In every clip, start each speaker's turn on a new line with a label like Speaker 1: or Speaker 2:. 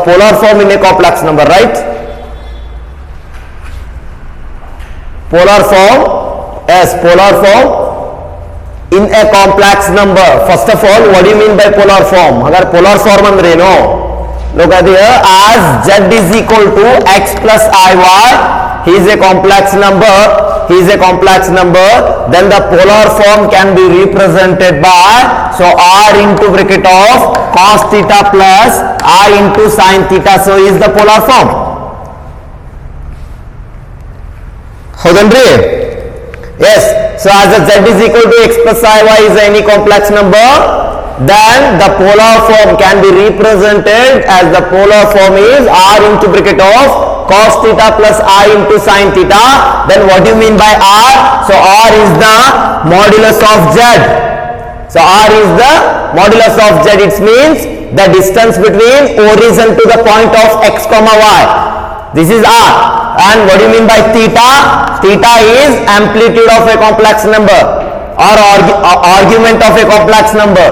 Speaker 1: polar form in a complex number, right? Polar form, yes, polar form in a complex number. First of all, what do you mean by polar form? अगर polar form ಅಂದ್ರೆ ಏನು? Look at here, as z is equal to x plus iy, he is a complex number. He is a complex number. Then the polar form can be represented by, so r into bracket of cos theta plus I into sin theta. So is the polar form. ಹೌದನ್ರಿ? Yes. So as the z is equal to x plus iy is any complex number, then the polar form can be represented as the polar form is r into bracket of cos theta plus I into sin theta. Then what do you mean by r? So r is the modulus of z. So r is the modulus of z. It means the distance between origin to the point of x comma y. This is r. And what do you mean by theta? Theta is amplitude of a complex number or argument of a complex number.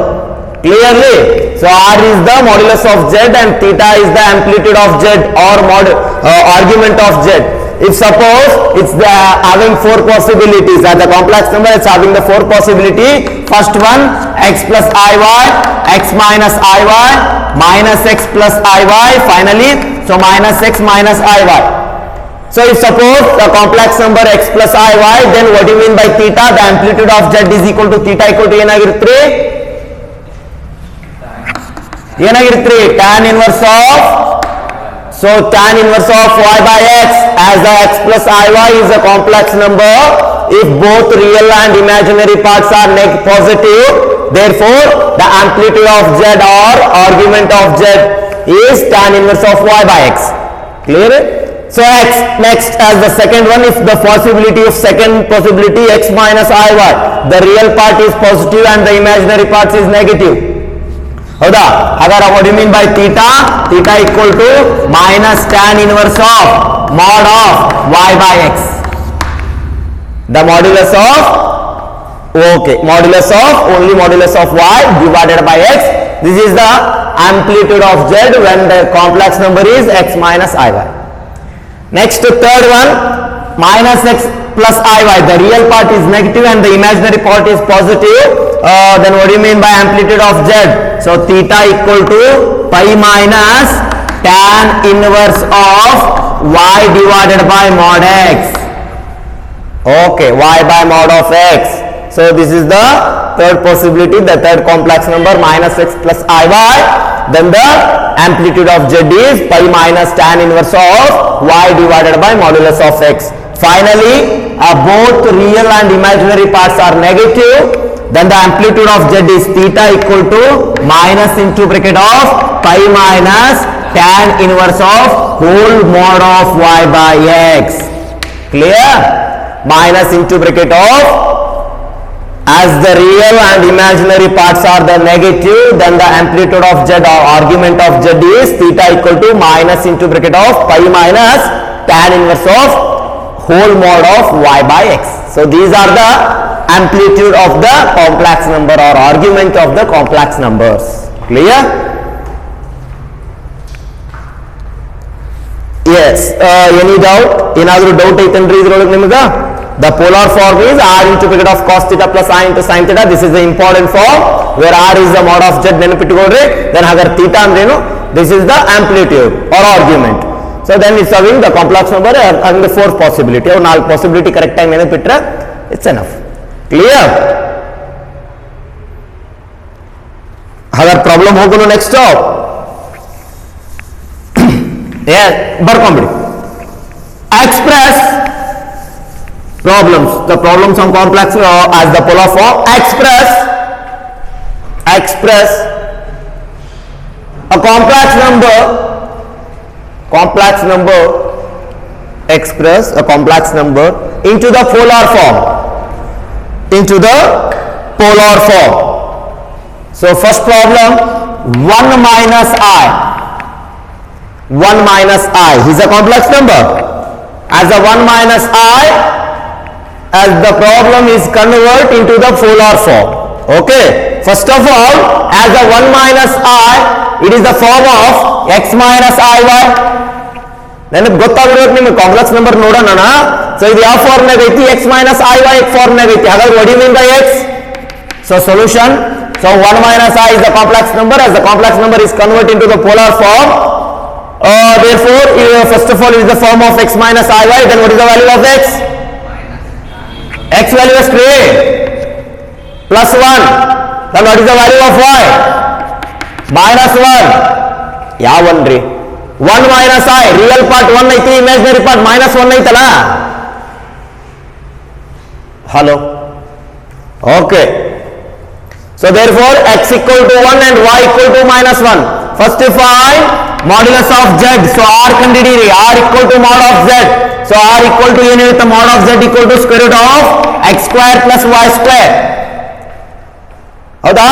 Speaker 1: Clearly? So r is the modulus of z and theta is the amplitude of z or argument of z. If suppose it's having four possibilities, as the complex number it's having the four possibility. First one, x plus iy, x minus iy, minus x plus iy, finally so minus x minus iy. So if suppose the complex number x plus iy, then what do you mean by theta? The amplitude of z is equal to theta equal to ಏನಾಗಿರುತ್ತೆ? ಏನಾಗಿರುತ್ತೆ? tan inverse of, so tan inverse of y by x, as the x plus iy is a complex number. If both real and imaginary parts are positive, therefore the amplitude of z or argument of z is tan inverse of y by x. Clear? So x next, as the second one, if the possibility of second possibility x minus iy, the real part is positive and the imaginary part is negative. ಹೌದಾ? ಹಾಗಾದ್ರೆ what do you mean by theta? Theta equal to minus tan inverse of mod of y by x. The modulus of, okay, modulus of, only modulus of y divided by x. This is the amplitude of z when the complex number is x minus iy. Next, third one, minus x plus iy, the real part is negative and the imaginary part is positive. Then what do you mean by amplitude of z? So theta equal to pi minus tan inverse of y divided by mod x. Okay, y by mod of x. So this is the third possibility, the third complex number, minus x plus iy. Then the amplitude of z is pi minus tan inverse of y divided by modulus of x. Finally, both real and imaginary parts are negative. Then the amplitude of z is theta equal to minus into bracket of pi minus tan inverse of whole mod of y by x. Clear? Minus into bracket of, as the real and imaginary parts are the negative, then the amplitude of z or argument of z is theta equal to minus into bracket of pi minus tan inverse of whole mod of y by x. So these are the amplitude of the complex number or argument of the complex numbers. Clear? Yes. Any doubt? ಏನಾದರೂ doubt ಐತೇನ್ರಿ ಇದ್ರೊಳಗೆ ನಿಮಗೆ? The polar form is r into bracket of cos theta plus I into sin theta. This is the important form where r is the mod of z. ನೆನಪಿಟ್ಟುಕೊಳ್ಳ್ರಿ. Then ಹಾಗಾದ್ರೆ theta ಅಂದ್ರೇನು? This is the amplitude or argument. So then it's having the complex number having the fourth possibility. ಅವ್ರು ನಾಲ್ಕು possibility correct time ನೆನಪಿಟ್ರೆ it's enough. Clear? ಹಾಗಾದ್ರೆ problem ಹೋಗೋಣ next. ಬರ್ಕೊಂಬಿಡಿ. Express problems, the problems on complex as the polar form. Express a complex number, express a complex number into the polar form, So first problem, 1 minus I is a complex number. As the 1 minus I, as the problem is convert into the polar form. Okay, first of all, as the 1 minus I it is the form of x minus iy. ನನಗೆ ಗೊತ್ತಾಗಿರೋದು ನಿಮಗೆ complex number ನೋಡೋಣ. So ಇದು ಯಾವ ಫಾರ್ಮ್ನಾಗ ಐತಿ? x minus iy ಫಾರ್ಮ್ನಾಗ ಐತಿ. ಹಾಗಾದ್ರೆ what do you mean by x? So solution, so 1 minus I is the complex number. As the complex number is converted into the polar form, therefore first of all it is the form of x minus iy. Then what is the value of x? X value is 3 plus 1. Then what is the value of y? Minus 1. ಯಾವ 1 ರೀ? 1 minus I, real part 1 ಐತಿ, imaginary part minus 1 ಐತಲ್ಲ. Hello. Okay. So therefore x equal to 1 and y equal to minus 1. First define modulus of z. So r ಕಂಡುಹಿಡಿಯಿರಿ. r equal to mod of z. So r equal to ಏನಿರುತ್ತೆ? mod of z equal to square root of x square plus y square. ಹೌದಾ?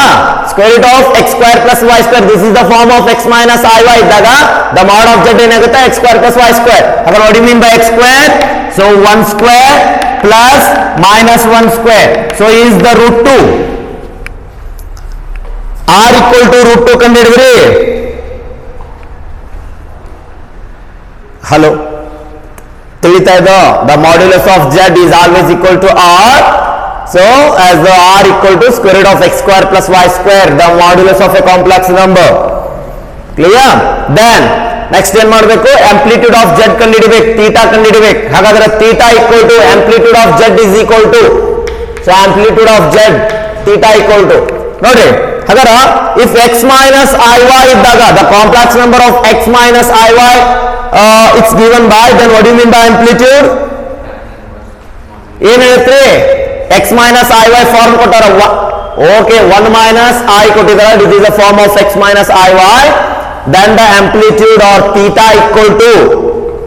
Speaker 1: square root of x square plus y square. This is the form of x minus iy ಇದ್ದಾಗ the mod of z ಏನಾಗುತ್ತೆ? x square plus y square. ಹಾಗಾದ್ರೆ what do you mean by x square? So 1 square plus minus 1 square. So is the root 2. r equal to root 2 ಕಂಡುಹಿಡಿದ್ರಿ. Hello, ತಿಳಿತಾ ಇದೋ? The modulus of z is always equal to r. So as the r equal to square root of x square plus y square, the modulus of a complex number. Clear? Then next ಏನ್ ಮಾಡಬೇಕು? amplitude of z ಕಂಡುಹಿಡಿಬೇಕು, theta ಕಂಡುಹಿಡಿಬೇಕು. ಹಾಗಾದ್ರೆ theta equal to amplitude of z is equal to, so amplitude of z theta equal to, ನೋಡ್ರಿ ಹಾಗಾದ್ರೆ if x minus iy ಇದ್ದಾಗ the complex number of x minus iy it's given by, then what do you mean by amplitude? ಏನ್ ಹೇಳ್ತ್ರಿ? x minus iy form ಕೊಟ್ಟಾರ. Okay, 1 minus I ಕೊಟ್ಟಿದ್ದಾರೆ. this is the form of x minus iy. then the amplitude or theta equal to,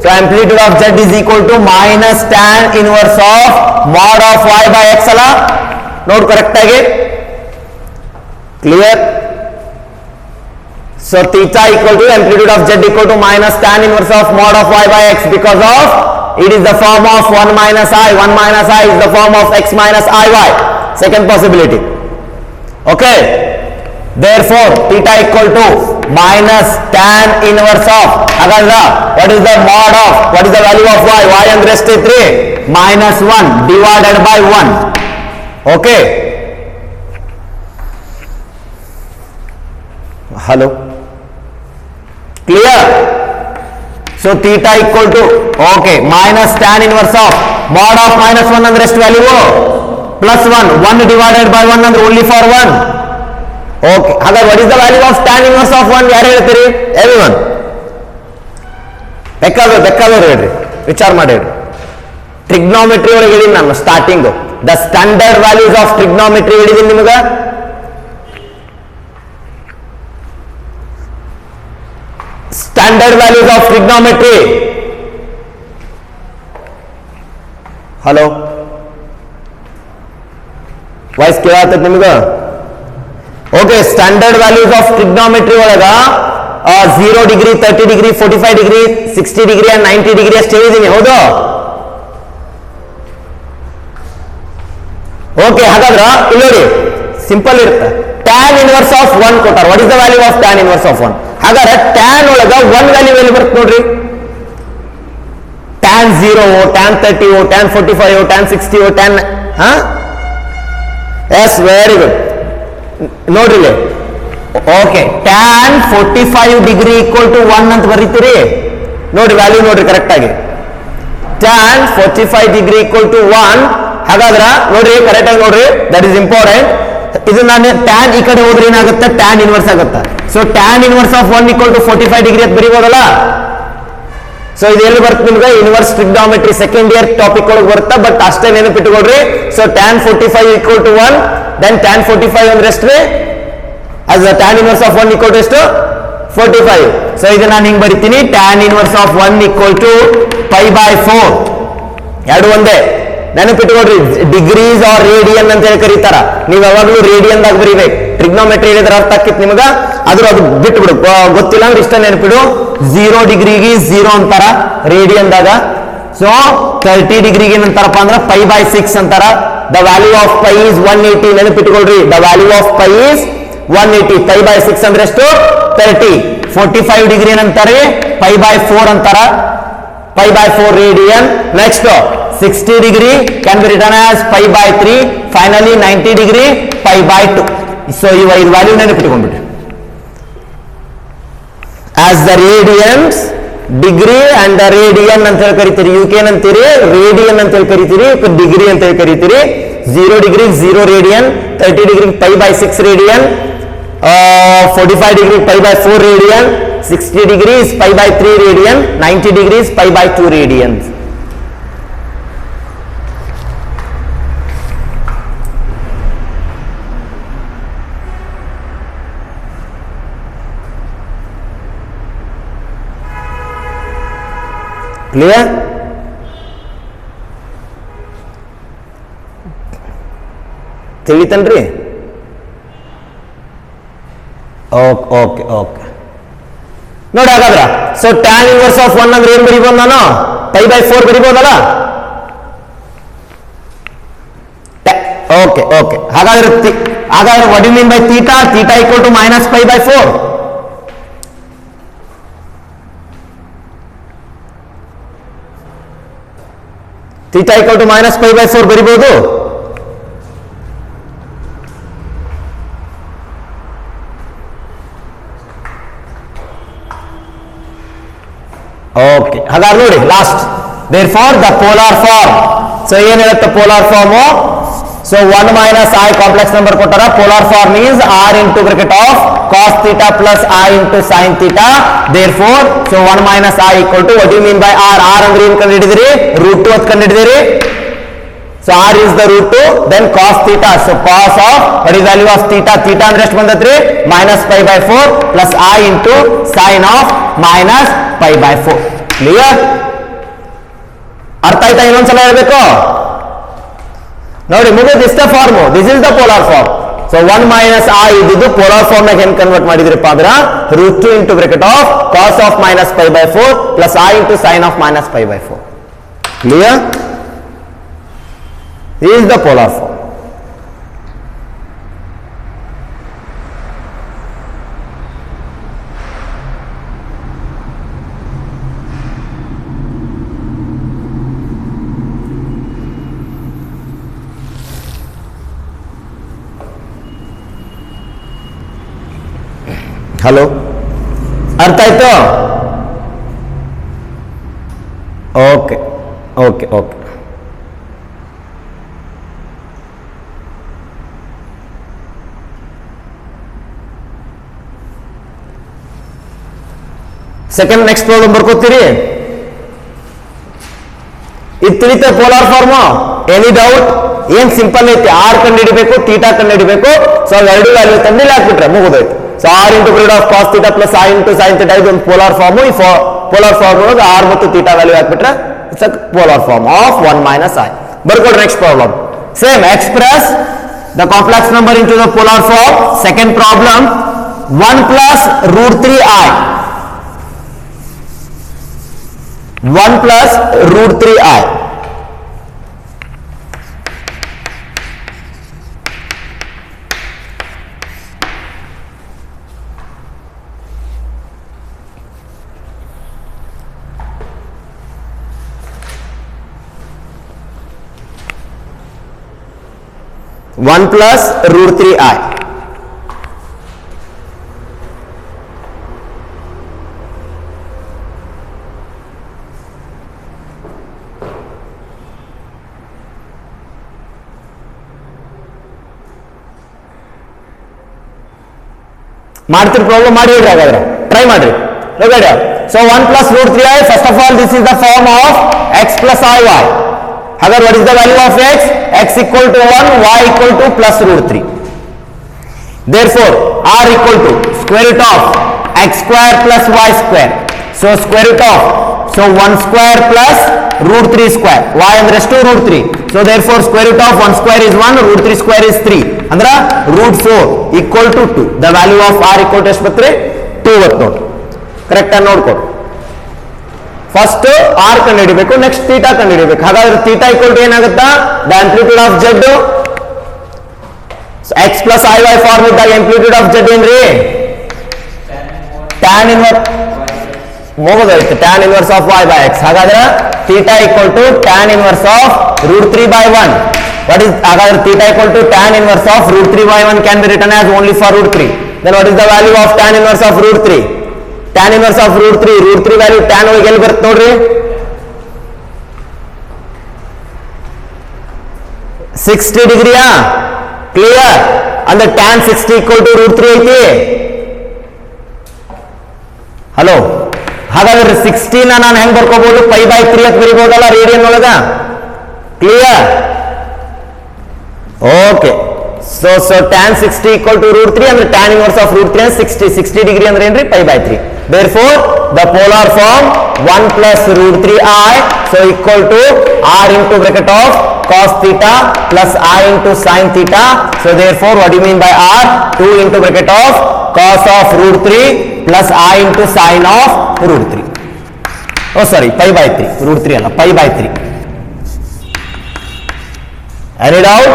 Speaker 1: so amplitude of z is equal to minus tan inverse of mod of y by x ಅಲ್ಲ? ನೋಡ್ correct ಆಗಿ. Clear? So theta equal to amplitude of z equal to minus tan inverse of mod of y by x, because of it is the form of 1 minus I. 1 minus I is the form of x minus iy. Second possibility. Okay. Therefore theta equal to minus tan inverse of, ಹಾಗಾದ್ರೆ what is the mod of, what is the value of y? y ಅಂದ್ರೆ ಎಷ್ಟಿತ್ರಿ? minus 1 divided by 1. Okay. Hello. Clear? So theta equal to, okay, minus tan inverse of mod of minus 1 ಅಂದ್ರೆ ಎಷ್ಟು value? plus 1. 1 divided by 1 ಅಂದ್ರೆ only for 1. Okay. ಹಾಗಾದ್ರೆ what is the value of tan inverse of 1? ಯಾರು ಹೇಳ್ತೀರಿ? everyone. ಬೇಕಾದ್ರೆ ಹೇಳ್ರಿ, ವಿಚಾರ ಮಾಡಿ ಹೇಳ್ರಿ. ಟ್ರಿಗ್ನೋಮೆಟ್ರಿ ಒಳಗೆ ಹೇಳಿದ್ದೀನಿ ನಾನು starting. The standard values of trigonometry ಹೇಳಿದ್ದೀನಿ ನಿಮಗೆ. Standard values of trigonometry. Hello. Voice ಕೇಳಾತೈತೆ ನಿಮಗೆ? Okay, standard values of trigonometry ಒಳಗ 0 degree, 30 degree, 45 degree, 60 degree and 90 degree ಅಷ್ಟು ಹೇಳಿದ್ದೀನಿ. ಹೌದು? ಓಕೆ, ಹಾಗಾದ್ರೆ ಇಲ್ಲಿ ನೋಡಿ ಸಿಂಪಲ್ ಇರುತ್ತೆ. tan inverse of 1 ಕೊಟ್ಟಾರ. what is the value of tan inverse of 1? ಹಾಗಾದ್ರೆ tan ಒಳಗ 1 ವ್ಯಾಲ್ಯೂ ಎಲ್ಲಿ ಬರುತ್ತೆ ನೋಡ್ರಿ? tan 0, tan 30, tan 45, tan 60, tan yes, very good. ನೋಡ್ರಿ okay, tan 45 degree equal to 1 ಅಂತ ಬರೀತೀರಿ. ನೋಡಿ ವ್ಯಾಲ್ಯೂ ನೋಡ್ರಿ ಕರೆಕ್ಟ್ ಆಗಿ. tan 45 degree equal to 1. ಹಾಗಾದ್ರೆ ನೋಡ್ರಿ ಕರೆಕ್ಟ್ ಆಗಿ ನೋಡ್ರಿ, ದಟ್ ಇಸ್ ಇಂಪಾರ್ಟೆಂಟ್. ಇದು ನಾನು tan ಈ ಕಡೆ ಹೋದ್ರೆ ಏನಾಗುತ್ತೆ? tan ಇನ್ವರ್ಸ್ ಆಗುತ್ತೆ. So tan inverse of 1 equal to 45 degree ಅಂತ ಬರೀಬೋದಲ್ಲ? ಸೊ ಇದು ಎಲ್ಲಿ ಬರುತ್ತೆ ನಿಮ್ಗೆ? Inverse trigonometry second year topic ಒಳಗೆ ಬರುತ್ತೆ, ಬಟ್ ಅಷ್ಟೇ ನೆನಪಿಟ್ಟುಕೊಡ್ರಿ. So tan 45 equal to 1, then tan 45 ಅಂದ್ರೆ ಎಷ್ಟು? as the tan inverse of 1 equal to ಎಷ್ಟು? 45. ಸೊ ಇದು ನಾನು ಹಿಂಗೆ ಬರಿತೀನಿ, tan inverse of 1 equal to pi by 4. ಎರಡು ಒಂದೇ, ನೆನಪಿಟ್ಟುಕೊಡ್ರಿ. ಡಿಗ್ರೀಸ್ ಆರ್ ರೇಡಿಯನ್ ಅಂತ ಹೇಳಿ ಕರೀತಾರ. ನೀವು ಯಾವಾಗಲೂ ರೇಡಿಯನ್ ದಾಗ ಬರೀಬೇಕು. ಟ್ರಿಗ್ನೋಮೆಟ್ರಿ ಹೇಳಿದ್ರೆ ಅರ್ಥ ಆಕಿತ್ತು ನಿಮಗ, ಆದ್ರೂ ಅದು ಬಿಟ್ಬಿಡು, ಗೊತ್ತಿಲ್ಲ ಅಂದ್ರೆ ಇಷ್ಟ ನೆನಪಿಡು. 0 ಡಿಗ್ರಿಗೆ 0 ಅಂತಾರ ರೇಡಿಯನ್ ದಾಗ. ಸೊ 30 ಡಿಗ್ರಿಗೆ ಏನಂತಾರಪ್ಪ ಅಂದ್ರೆ pi by 6 ಅಂತಾರ. The value of pi is 180. ನೆನಪಿಟ್ಟುಕೊಳ್ರಿ, the value of pi is 180. pi by 6 ಅಂದ್ರೆ ಎಷ್ಟು? 30. 45 ಡಿಗ್ರಿ ಏನಂತಾರೆ ಪೈ ಬೈ 4 ಅಂತಾರ, pi by 4 radian. Next 60 degree can be written as pi by 3. Finally 90 degree pi by 2. So ಈ value ನೆನಪಿಟ್ಕೊಂಡ್ಬಿಟ್ರಿ. As the radians degree and the radian ಅಂತ ಹೇಳಿ ಕರಿತೀರಿ, UK ಅಂತೀರಿ, radian ಅಂತ ಹೇಳಿ ಕರಿತೀರಿ, ಡಿಗ್ರಿ ಅಂತ ಹೇಳಿ ಕರಿತೀರಿ. 0 degree 0 radian, 30 degree pi by 6 radian, 45 degree pi by 4 radian, 60 degrees pi by 3 radian, 90 degrees pi by 2 radians. Clear? ತಿಳಿತನ್ರಿ? Okay okay ನೋಡಿ ಹಾಗಾದ್ರ. ಸೊ tan inverse of 1 ಅಂದ್ರೆ ಏನ್ ಬರೀಬಹುದು ನಾನು? pi by 4 ಬರೀಬಹುದಲ್ಲ? ಓಕೆ ಹಾಗಾದ್ರೆ what do you mean by theta? Theta equal to minus pi by 4. theta equal to minus pi by 4 ಬರೀಬಹುದು. Okay ಹಾಗಾದ್ರೆ ನೋಡಿ last therefore the polar form. So ಏನ್ ಹೇಳುತ್ತೆ polar form? So 1 minus I complex number ಕೊಟ್ಟಾರ. polar form is r into bracket of cos theta plus I into sin theta. therefore so 1 minus I equal to what do you mean by r? r ಅಂದ್ರೆ ಏನ್ ಕಂಡು ಹಿಡಿದಿರಿ? √2 ಅಂತ ಕಂಡು ಹಿಡಿದಿರಿ. so r is the √2, then cos theta, so cos of what is value of theta? theta ಅಂದ್ರೆ ಎಷ್ಟು ಬಂದತ್ರಿ? minus pi by 4 plus I into sin of minus pi by 4. Clear? ಅರ್ಥ ಆಯ್ತಾ? ಇನ್ನೊಂದ್ಸಲ ಹೇಳ್ಬೇಕು ನೋಡಿ. ಮುಗಿದು ಇಷ್ಟ form. This is the polar form. So 1 minus I ಇದ್ದಿದ್ದು ಪೋಲಾರ್ ಫಾರ್ಮ್ ನಾಗ ಹೆಂಗ್ ಕನ್ವರ್ಟ್ ಮಾಡಿದ್ರಪ್ಪ ಅಂದ್ರ √2 into bracket of cos of minus pi by 4 plus I into sin of minus pi by 4. Clear? This is the polar form. Hello, ಅರ್ಥ ಆಯ್ತು? Okay okay okay second next problem ಬರ್ಕೋತೀರಿ. ಇದು ತಿಳಿತ polar form? Any doubt? ಏನ್ simple ಐತಿ. R ಕಂಡು ಹಿಡಿಬೇಕು, theta ಕಂಡು ಹಿಡಿಬೇಕು. ಸೊ ಎರಡು ವ್ಯಾಲ್ಯೂ ತಂದಿಲ್ಲ ಹಾಕ್ಬಿಟ್ರೆ ಮುಗಿದೋಯ್ತು. So r into grade of cos theta plus i into sine theta ಇದೊಂದು ಪೋಲಾರ್ ಫಾರ್ಮ್. ಈ ಪೋಲಾರ್ ಫಾರ್ಮ್ ಒಳಗೆ ಆರ್ ಮತ್ತು ಥೀಟಾ ವ್ಯಾಲ್ಯೂ ಹಾಕ್ಬಿಟ್ರೆ it's a polar form of 1 minus I. ಬರ್ಕೊಡ್ರಿ next problem. Same express the complex number into the polar form. Second problem 1 plus √3I. 1 plus √3I. One plus √3I. ಮಾಡ್ತೀರಿ problem ಮಾಡಿ ಹೇಳ್ರಿ. ಹಾಗಾದ್ರೆ try ಮಾಡ್ರಿ. So 1 plus √3I. First of all this is the form of x plus iy. ಹಾಗಾದ್ರೆ what is the value of x? x equal to 1, y equal to plus √3. therefore r equal to square root of x square plus y square. so square root of, so 1 square plus √3 square. y ಅಂದ್ರೆ ಎಷ್ಟು? √3. so therefore square root of 1 square is 1, √3 square is 3. ಅಂದ್ರೆ √4 equal to 2. the value of r equal to ಎಷ್ಟು ಬತ್ರಿ? 2 ಬತ್ ನೋಡಿ. Correct ಆಗಿ ನೋಡ್ಕೊಡು. First R ಕಂಡು ಹಿಡಿಬೇಕು, next theta ಕಂಡು ಹಿಡಿಬೇಕು. ಹಾಗಾದ್ರೆ ಥೀಟಾ ಈಕ್ವಲ್ ಟು ಏನಾಗುತ್ತಾ? The amplitude of z. X plus i y form ಇದ್ದಾಗ ಆಂಪ್ಲಿಟ್ಯೂಡ್ ಆಫ್ ಜೆಡ್ ಏನ್ರಿ? tan inverse ಹೋಗೋದಾಯ್ತು tan inverse of y by x. ಹಾಗಾದ್ರೆ theta equal to tan inverse of root 3 by 1. What is ಹಾಗಾದ್ರೆ theta equal to tan inverse of root 3 by 1 can be written as only for root 3. Then what is the value of tan inverse of root 3? Tan inverse of root 3 value tan ಹೋಗಿ ಎಲ್ಲಿ ಬರುತ್ತೆ ನೋಡ್ರಿ, 60 ಡಿಗ್ರಿಯಾ? Clear? ಅಂದ್ರೆ tan 60 equal to root 3 ಐತಿ. Hello, ಹಾಗಾದ್ರೆ 60 ನಾನು ಹೆಂಗ್ ಬರ್ಕೋಬಹುದು? Pi by 3 ಅಂತ ಬರೀಬಹುದಲ್ಲ ರೇಡಿಯನ್ ಒಳಗ. Clear? Okay. So tan 60 equal to root 3 ಅಂದ್ರೆ tan inverse of root 3 ಅಂದ್ರೆ 60 ಡಿಗ್ರಿ ಅಂದ್ರೆ ಏನ್ರಿ? Pi by 3. Therefore the polar form 1 plus root 3i, so equal to r into bracket of cos theta plus I into sin theta. So therefore what do you mean by r? 2 into bracket of cos of root 3 plus I into sin of root 3. Oh sorry, pi by 3. Root 3 alla, pi by 3. Any doubt?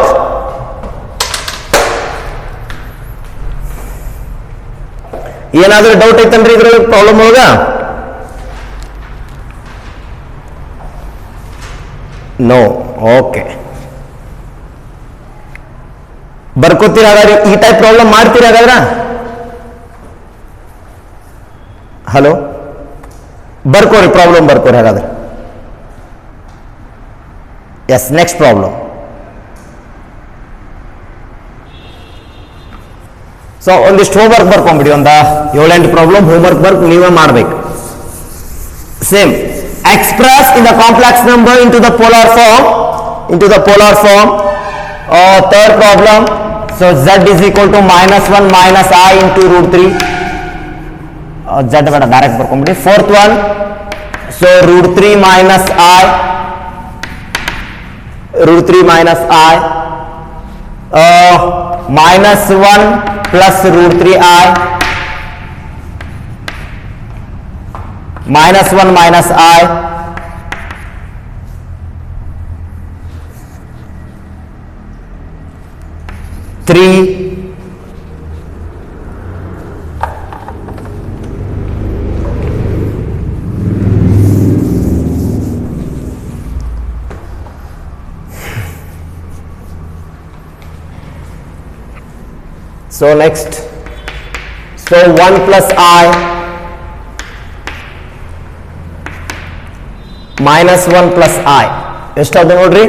Speaker 1: ಏನಾದರೂ doubt ಐತನ್ರಿ ಇದ್ರಲ್ಲಿ problem ಒಳಗ? No. Okay, ಬರ್ಕೋತೀರ ಹಾಗಾದ್ರೆ? ಈ type problem ಮಾಡ್ತೀರಿ ಹಾಗಾದ್ರೆ? Hello, ಬರ್ಕೋರಿ, problem ಬರ್ಕೋರಿ ಹಾಗಾದ್ರೆ. Yes, next problem. So ಒಂದಿಷ್ಟು ಹೋಮ್ವರ್ಕ್ ಬರ್ಕೊಂಡ್ಬಿಡಿ, ಒಂದು 7-8 ಪ್ರಾಬ್ಲಮ್ ಹೋಮ್ವರ್ಕ್ ವರ್ಕ್ ನೀವೇ ಮಾಡ್ಬೇಕು. Same express in the complex number into the polar form, third problem. So z is equal to -1 minus I into root 3. Z ಬೇಡ, direct ಬರ್ಕೊಂಡ್ಬಿಡಿ. Fourth one, so root 3 minus I minus 1 plus root 3i minus 1 minus I three so next, so 1 plus I minus 1 plus I ಎಷ್ಟಾದ ನೋಡ್ರಿ?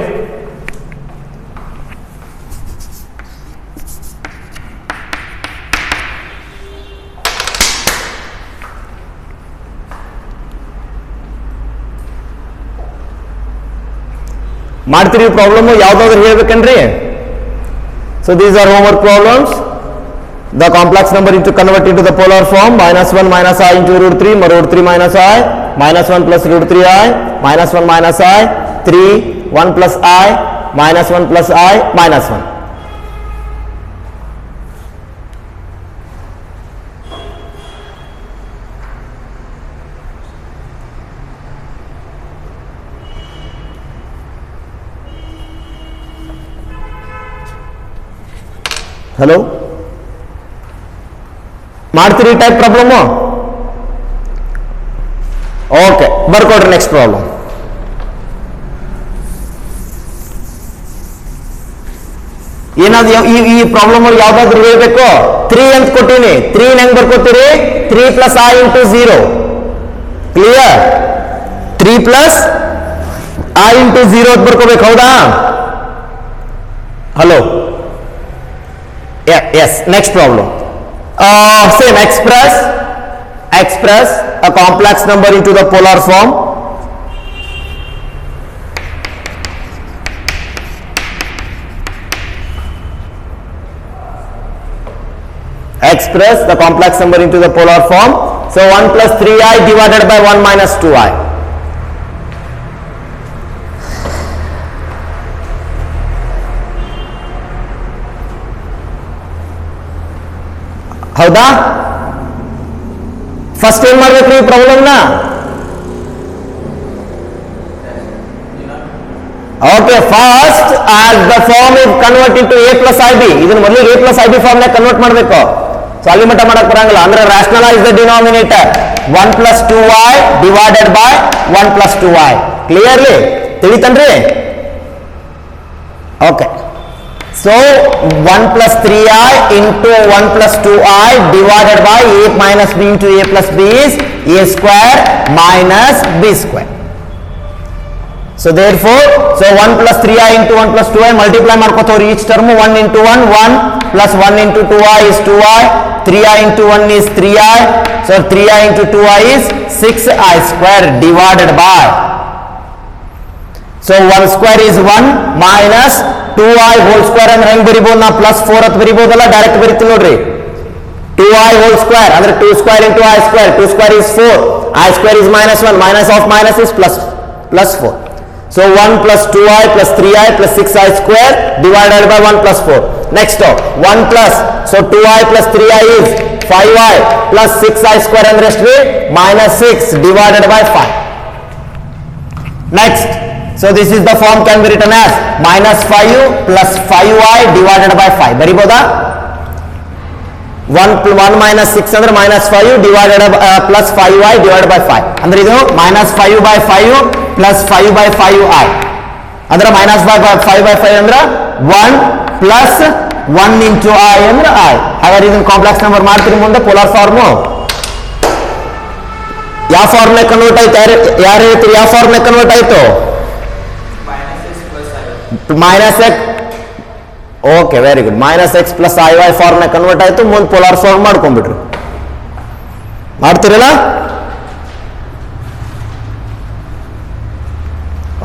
Speaker 1: ಮಾಡ್ತೀರಿ problem? ಯಾವ್ದಾದ್ರು ಹೇಳ್ಬೇಕನ್ರಿ? So these are homework problems. The complex number into convert into the polar form, -1 minus I into root 3, root 3 minus I, -1 plus root 3i, -1 minus I, 3, 1 plus I, -1 plus I, -1. Hello? ಮಾಡ್ತೀರಿ type problem? Okay, ಬರ್ಕೊಡ್ರಿ next problem. ಏನಾದ್ರು ಈ problem ಅಲ್ಲಿ ಯಾವ್ದಾದ್ರು ಹೇಳ್ಬೇಕು? 3 ಅಂತ ಕೊಟ್ಟಿನಿ, 3 ಹೆಂಗ್ ಬರ್ಕೋತೀರಿ? 3 plus I into 0. Clear? 3 plus I into 0 ಅಂತ ಬರ್ಕೋಬೇಕು, ಹೌದಾ? Hello, yes, next problem. Same, express a complex number into the polar form. Express the complex number into the polar form. So 1 plus 3i divided by 1 minus 2i. ಹೌದಾ? First ಏನ್ ಮಾಡ್ಬೇಕ್ರಿ ಈ ಪ್ರಾಬ್ಲಮ್ನ? Okay, first as the form is convert into a plus ib, ಇದನ್ನ ಮೊದಲಿಗೆ a plus ib form ನಾಗ convert ಮಾಡಬೇಕು. So ಅಲ್ಲಿ ಮಟ್ಟ ಮಾಡಕ್ ಬರಂಗಿಲ್ಲ ಅಂದ್ರೆ rationalize the denominator 1 plus 2y divided by 1 plus 2y clearly ತಿಳಿತನ್ರಿ okay so 1 plus 3i into 1 plus 2i divided by a minus b into a plus b is a square minus b square. So therefore, so 1 plus 3i into 1 plus 2i multiply ಮಾಡ್ಕೋತವ್ರಿ each term 1 into 1 1 plus 1 into 2i is 2i 3i into 1 is 3i so 3i into 2i is 6i square divided by so 1 square is 1 minus 2i whole square ಅಂದ್ರೆ ಹೆಂಗ್ ಬರಿಬಹುದು ನಾ plus 4 ಅಂತ ಬರಿಬಹುದಲ್ಲ direct ಬರಿತೀನಿ ನೋಡ್ರಿ 2i whole square ಅಂದ್ರೆ 2 square into i square 2 square is 4 i square is minus 1 minus of minus is plus 4 so 1 plus 2i plus 3i plus 6i square divided by 1 plus 4 next 1 plus so 2i plus 3i is 5i plus 6i square ಅಂದ್ರೆ ಎಷ್ಟು minus 6 divided by 5 next so this is the form can be written as minus 5 plus 5i divided by 5 ಬರಿಬೋದಾ 1 minus 6 ಅಂದ್ರೆ minus 5 divided plus 5i divided by 5 ಅಂದ್ರೆ ಇದು minus 5 by 5 plus 5 by 5i ಅಂದ್ರೆ minus 5 by 5 ಅಂದ್ರೆ 1 plus 1 into i ಅಂದ್ರೆ i ಹಾಗಾದ್ರೆ ಇದನ್ನ complex number ಮಾಡ್ತೀರಿ ಮುಂದೆ ಪೋಲಾರ್ ಫಾರ್ಮ್ ಯಾವ ಫಾರ್ಮ್ ಕನ್ವರ್ಟ್ ಆಯ್ತು ಯಾರು ಹೇಳ್ತೀರಿ ಯಾವ ಫಾರ್ಮ್ ಕನ್ವರ್ಟ್ ಆಯ್ತು minus x okay very good minus x plus iy form ನ ಕನ್ವರ್ಟ್ ಆಯ್ತು ಮುಂದೆ ಪೋಲಾರ್ ಫಾರ್ಮ್ ಮಾಡ್ಕೊಂಡ್ಬಿಟ್ರು ಮಾಡ್ತೀರಲ್ಲ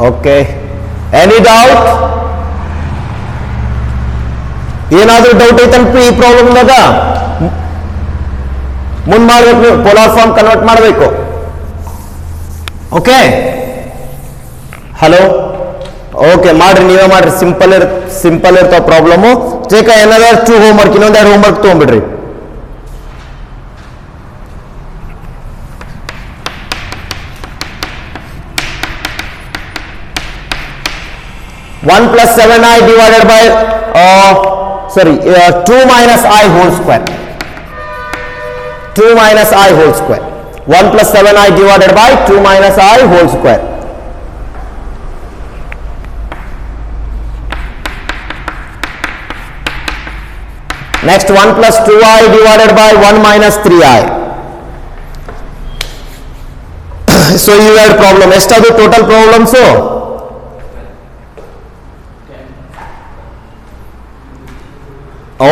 Speaker 1: ಓಕೆ ಎನಿ ಡೌಟ್ ಏನಾದ್ರೂ ಡೌಟ್ ಐತಂತ ಈ ಪ್ರಾಬ್ಲಮ್ ದಾಗ ಮುಂದೆ ಮಾಡ್ಬೇಕು ನೀವು ಪೋಲಾರ್ ಫಾರ್ಮ್ ಕನ್ವರ್ಟ್ ಮಾಡಬೇಕು ಓಕೆ ಹಲೋ ಓಕೆ ಮಾಡ್ರಿ ನೀವೇ ಮಾಡ್ರಿ ಸಿಂಪಲ್ ಇರ್ತಾವ ಪ್ರಾಬ್ಲಮ್ ಚೇಕ ಏನಾದ್ರು 2 ಹೋಮ್ವರ್ಕ್ ಇನ್ನೊಂದೆರಡು homework ತಗೊಂಡ್ಬಿಡ್ರಿ (1 plus 7i divided by 2 minus i whole square 2 minus i whole square 1 plus 7i divided by 2 minus i whole square next 1 plus 2i divided by 1 minus 3i so you had problem ಎಷ್ಟಾದ total problems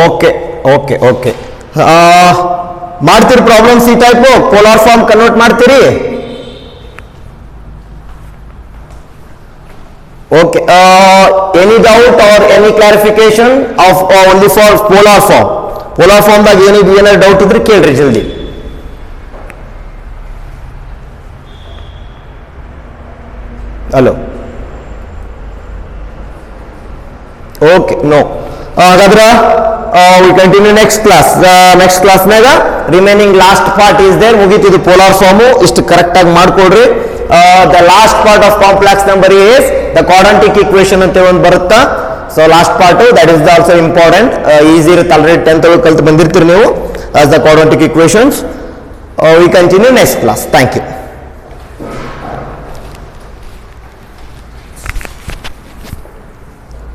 Speaker 1: okay ಮಾಡ್ತೀರಿ problems ಈ type polar form convert ಮಾಡ್ತೀರಿ okay any doubt or any clarification of only for polar form ದಾಗ ಏನಾದ್ರು doubt ಇದ್ರೆ ಕೇಳ್ರಿ ಜಲ್ದಿ hello okay no ಹಾಗಾದ್ರೆ we continue next class ನಾಗ remaining last part is there ಮುಗೀತಿದ್ದು ಪೋಲಾರ್ ಫಾರ್ಮ್ ಇಷ್ಟು ಕರೆಕ್ಟ್ ಆಗಿ ಮಾಡ್ಕೊಡ್ರಿ the last part of complex number is the quadratic equation ಅಂತ ಒಂದು ಬರುತ್ತಾ so last part that is also important easy ಇರುತ್ತೆ already 10th ಒಳಗೆ ಕಲ್ತು ಬಂದಿರ್ತೀರಿ ನೀವು as the quadratic equations we continue next class thank you